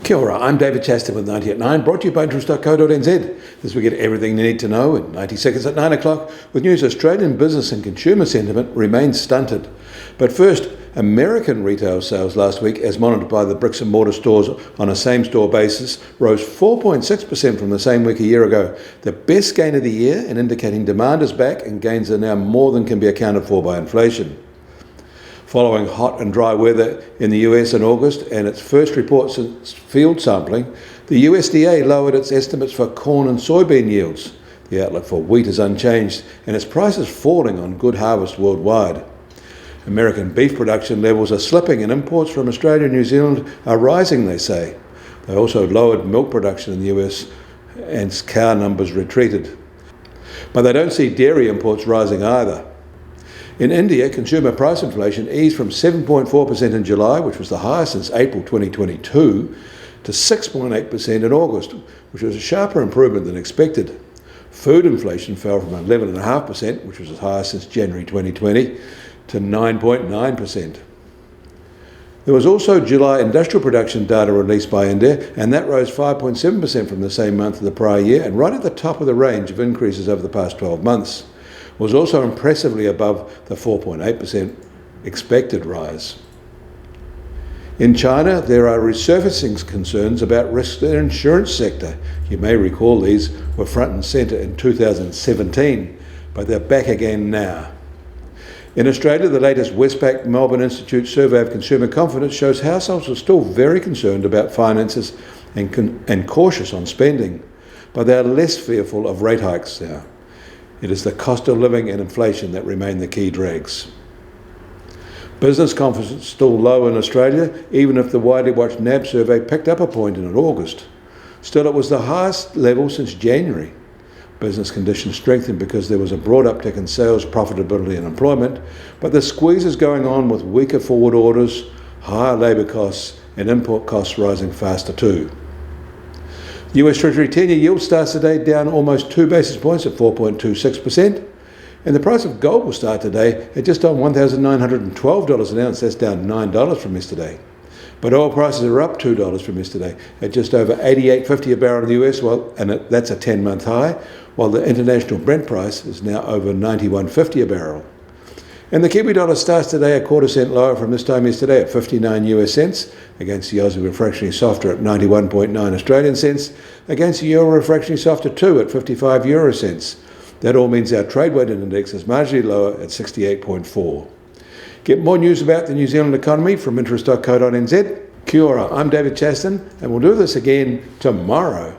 Kia ora, I'm David Chaston with 90 at 9, brought to you by interest.co.nz. This we get everything you need to know in 90 seconds at 9 o'clock with news. Australian business and consumer sentiment remains stunted. But first, American retail sales last week, as monitored by the bricks and mortar stores on a same-store basis, rose 4.6% from the same week a year ago, the best gain of the year, and indicating demand is back and gains are now more than can be accounted for by inflation. Following hot and dry weather in the US in August and its first report since field sampling, the USDA lowered its estimates for corn and soybean yields. The outlook for wheat is unchanged and its prices falling on good harvest worldwide. American beef production levels are slipping and imports from Australia and New Zealand are rising, they say. They also lowered milk production in the US and cow numbers retreated. But they don't see dairy imports rising either. In India, consumer price inflation eased from 7.4% in July, which was the highest since April 2022, to 6.8% in August, which was a sharper improvement than expected. Food inflation fell from 11.5%, which was the highest since January 2020, to 9.9%. There was also July industrial production data released by India, and that rose 5.7% from the same month of the prior year, and right at the top of the range of increases over the past 12 months. Was also impressively above the 4.8% expected rise. In China, there are resurfacing concerns about risks in the insurance sector. You may recall these were front and centre in 2017, but they're back again now. In Australia, the latest Westpac Melbourne Institute survey of consumer confidence shows households are still very concerned about finances and cautious on spending, but they are less fearful of rate hikes now. It is the cost of living and inflation that remain the key drags. Business confidence is still low in Australia, even if the widely watched NAB survey picked up a point in August. Still, it was the highest level since January. Business conditions strengthened because there was a broad uptick in sales, profitability and employment, but the squeeze is going on with weaker forward orders, higher labour costs and import costs rising faster too. US Treasury 10-year yield starts today down almost 2 basis points at 4.26%, and the price of gold will start today at just on $1,912 an ounce. That's down $9 from yesterday. But oil prices are up $2 from yesterday at just over $88.50 a barrel in the US, and that's a 10-month high, while the international Brent price is now over $91.50 a barrel. And the Kiwi dollar starts today a quarter cent lower from this time yesterday at 59 US cents, against the Aussie refractionary softer at 91.9 Australian cents, against the Euro refractionary softer 2 at 55 Euro cents. That all means our trade weighted index is marginally lower at 68.4. Get more news about the New Zealand economy from interest.co.nz. Kia ora, I'm David Chaston, and we'll do this again tomorrow.